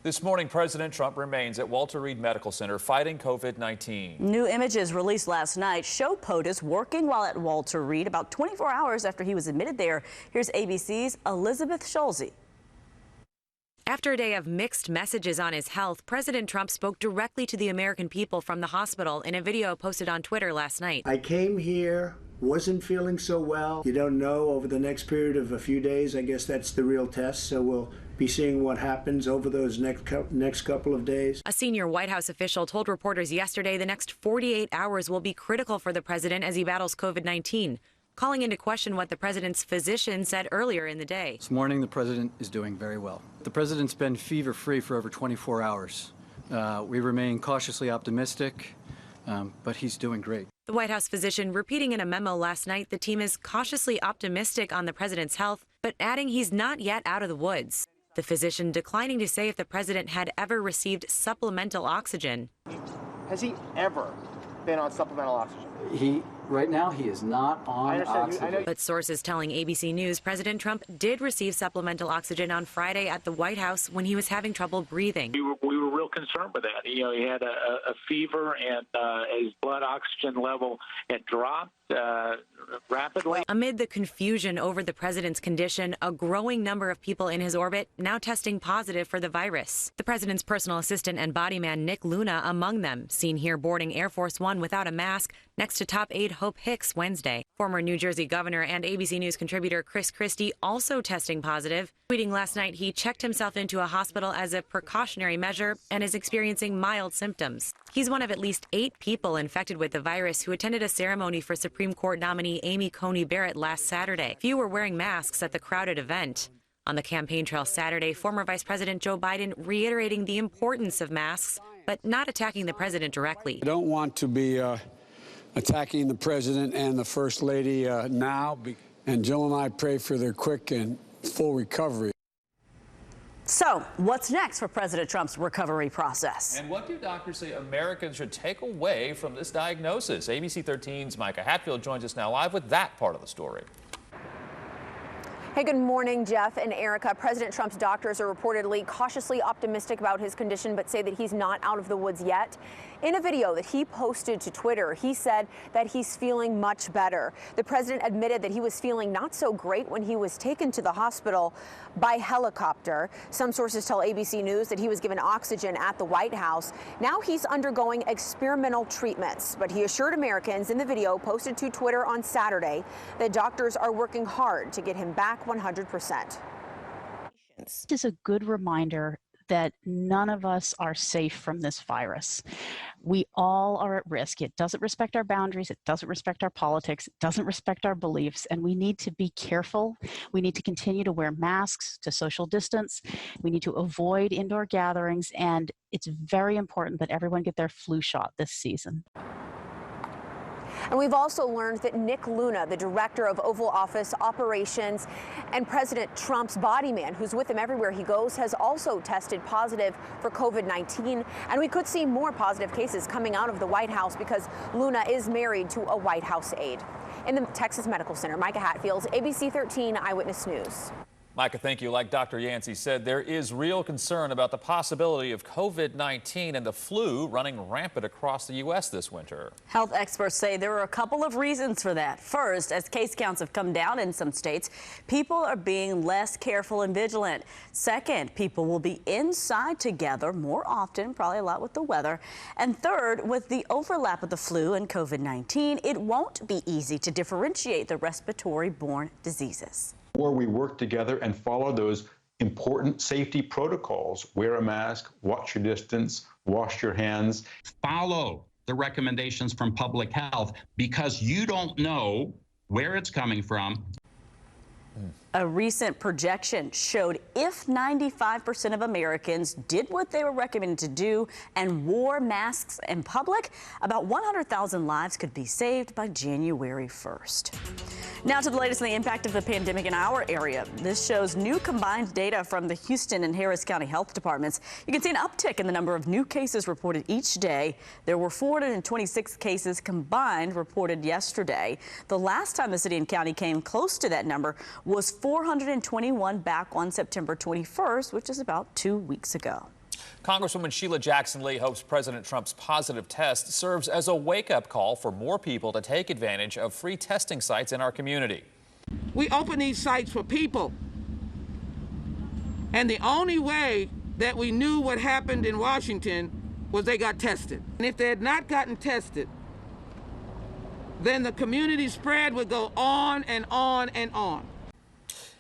This morning, President Trump remains at Walter Reed Medical Center fighting COVID-19. New images released last night show POTUS working while at Walter Reed about 24 hours after he was admitted there. Here's ABC's Elizabeth Schulze. After a day of mixed messages on his health, President Trump spoke directly to the American people from the hospital in a video posted on Twitter last night. I came here, wasn't feeling so well. You don't know over the next period of a few days. I guess that's the real test. So we'll be seeing what happens over those next couple of days. A senior White House official told reporters yesterday the next 48 hours will be critical for the president as he battles COVID-19, calling into question what the president's physician said earlier in the day. This morning, the president is doing very well. The president's been fever-free for over 24 hours. We remain cautiously optimistic, but he's doing great. The White House physician repeating in a memo last night the team is cautiously optimistic on the president's health, but adding he's not yet out of the woods. The physician declining to say if the president had ever received supplemental oxygen. Has he ever been on supplemental oxygen? Right now, he is not on oxygen. But sources telling ABC News President Trump did receive supplemental oxygen on Friday at the White House when he was having trouble breathing. We were real concerned with that. He had a fever and his blood oxygen level had dropped rapidly. Amid the confusion over the president's condition, a growing number of people in his orbit now testing positive for the virus. The president's personal assistant and body man Nick Luna among them, seen here boarding Air Force One without a mask next to top aide Hope Hicks Wednesday. Former New Jersey governor and ABC News contributor Chris Christie also testing positive. Tweeting last night he checked himself into a hospital as a precautionary measure and is experiencing mild symptoms. He's one of at least 8 people infected with the virus who attended a ceremony for Supreme Court nominee Amy Coney Barrett last Saturday. Few were wearing masks at the crowded event. On the campaign trail Saturday, former Vice President Joe Biden reiterating the importance of masks, but not attacking the president directly. I don't want to be attacking the president and the First Lady now, and Jill and I pray for their quick and full recovery. So, what's next for President Trump's recovery process? And what do doctors say Americans should take away from this diagnosis? ABC 13's Micah Hatfield joins us now live with that part of the story. Hey, good morning, Jeff and Erica. President Trump's doctors are reportedly cautiously optimistic about his condition, but say that he's not out of the woods yet. In a video that he posted to Twitter, he said that he's feeling much better. The president admitted that he was feeling not so great when he was taken to the hospital by helicopter. Some sources tell ABC News that he was given oxygen at the White House. Now he's undergoing experimental treatments, but he assured Americans in the video posted to Twitter on Saturday that doctors are working hard to get him back 100%. This is a good reminder that none of us are safe from this virus. We all are at risk. It doesn't respect our boundaries. It doesn't respect our politics. It doesn't respect our beliefs. And we need to be careful. We need to continue to wear masks, to social distance. We need to avoid indoor gatherings. And it's very important that everyone get their flu shot this season. And we've also learned that Nick Luna, the director of Oval Office operations and President Trump's body man, who's with him everywhere he goes, has also tested positive for COVID-19. And we could see more positive cases coming out of the White House because Luna is married to a White House aide. In the Texas Medical Center, Micah Hatfield, ABC 13 Eyewitness News. Micah, thank you. Like Dr. Yancey said, there is real concern about the possibility of COVID-19 and the flu running rampant across the U.S. this winter. Health experts say there are a couple of reasons for that. First, as case counts have come down in some states, people are being less careful and vigilant. Second, people will be inside together more often, probably a lot with the weather. And third, with the overlap of the flu and COVID-19, it won't be easy to differentiate the respiratory-borne diseases. Or we work together and follow those important safety protocols. Wear a mask, watch your distance, wash your hands. Follow the recommendations from public health because you don't know where it's coming from. A recent projection showed if 95% of Americans did what they were recommended to do and wore masks in public, about 100,000 lives could be saved by January 1st. Now to the latest on the impact of the pandemic in our area. This shows new combined data from the Houston and Harris County Health Departments. You can see an uptick in the number of new cases reported each day. There were 426 cases combined reported yesterday. The last time the city and county came close to that number was 421 back on September 21st, which is about 2 weeks ago. Congresswoman Sheila Jackson Lee hopes President Trump's positive test serves as a wake-up call for more people to take advantage of free testing sites in our community. We open these sites for people. And the only way that we knew what happened in Washington was they got tested. And if they had not gotten tested, then the community spread would go on and on and on.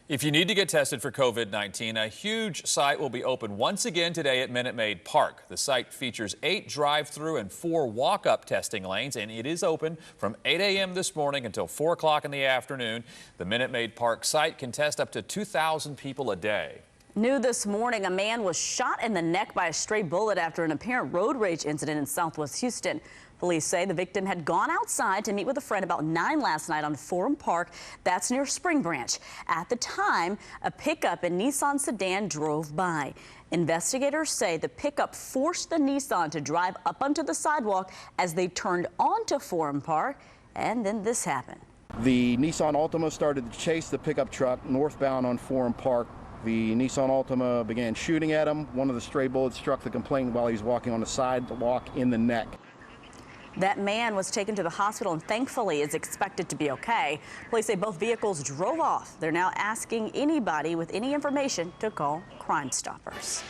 If you need to get tested for COVID-19, a huge site will be open once again today at Minute Maid Park. The site features 8 drive-through and 4 walk-up testing lanes, and it is open from 8 a.m. this morning until 4 o'clock in the afternoon. The Minute Maid Park site can test up to 2,000 people a day. New this morning, a man was shot in the neck by a stray bullet after an apparent road rage incident in Southwest Houston. Police say the victim had gone outside to meet with a friend about 9 last night on Forum Park. That's near Spring Branch. At the time, a pickup and Nissan sedan drove by. Investigators say the pickup forced the Nissan to drive up onto the sidewalk as they turned onto Forum Park, and then this happened. The Nissan Altima started to chase the pickup truck northbound on Forum Park. The Nissan Altima began shooting at him. One of the stray bullets struck the complainant while he was walking on the sidewalk in the neck. That man was taken to the hospital and thankfully is expected to be okay. Police say both vehicles drove off. They're now asking anybody with any information to call Crime Stoppers.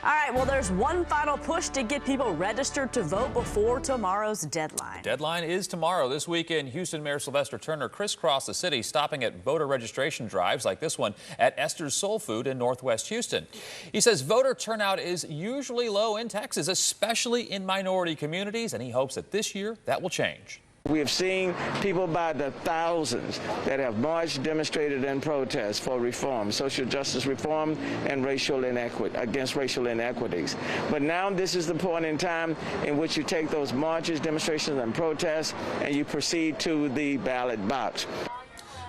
All right, well, there's one final push to get people registered to vote before tomorrow's deadline. The deadline is tomorrow. This weekend, Houston Mayor Sylvester Turner crisscrossed the city, stopping at voter registration drives like this one at Esther's Soul Food in Northwest Houston. He says voter turnout is usually low in Texas, especially in minority communities, and he hopes that this year that will change. We have seen people by the thousands that have marched, demonstrated, and protested for reform, social justice reform, and racial inequity, against racial inequities. But now this is the point in time in which you take those marches, demonstrations, and protests, and you proceed to the ballot box.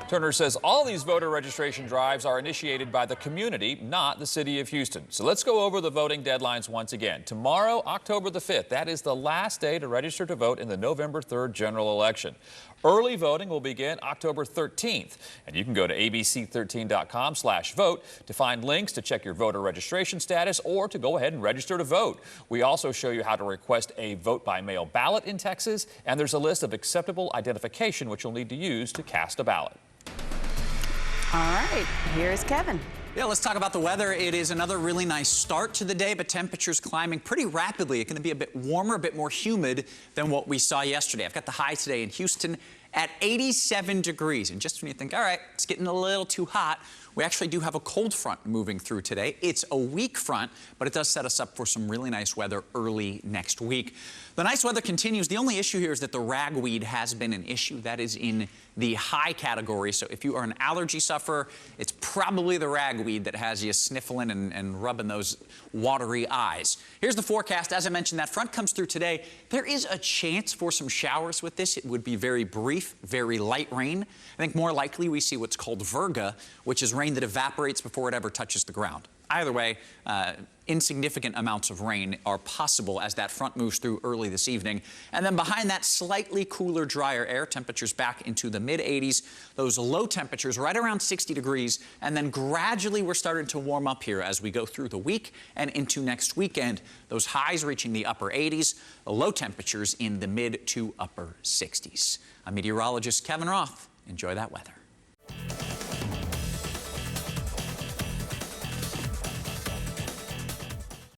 Turner says all these voter registration drives are initiated by the community, not the city of Houston. So let's go over the voting deadlines once again. Tomorrow, October the 5th, that is the last day to register to vote in the November 3rd general election. Early voting will begin October 13th, and you can go to abc13.com/vote to find links to check your voter registration status or to go ahead and register to vote. We also show you how to request a vote-by-mail ballot in Texas, and there's a list of acceptable identification which you'll need to use to cast a ballot. All right, here's Kevin. Yeah, let's talk about the weather. It is another really nice start to the day, but temperatures climbing pretty rapidly. It's going to be a bit warmer, a bit more humid than what we saw yesterday. I've got the high today in Houston at 87 degrees. And just when you think, all right, it's getting a little too hot, we actually do have a cold front moving through today. It's a weak front, but it does set us up for some really nice weather early next week. The nice weather continues. The only issue here is that the ragweed has been an issue. That is in the high category. So if you are an allergy sufferer, it's probably the ragweed that has you sniffling and rubbing those watery eyes. Here's the forecast. As I mentioned, that front comes through today. There is a chance for some showers with this. It would be very brief, very light rain. I think more likely we see what's called virga, which is rain that evaporates before it ever touches the ground. Either way, insignificant amounts of rain are possible as that front moves through early this evening. And then behind that, slightly cooler, drier air, temperatures back into the mid-80s. Those low temperatures right around 60 degrees. And then gradually we're starting to warm up here as we go through the week and into next weekend. Those highs reaching the upper 80s, the low temperatures in the mid to upper 60s. I'm meteorologist Kevin Roth. Enjoy that weather.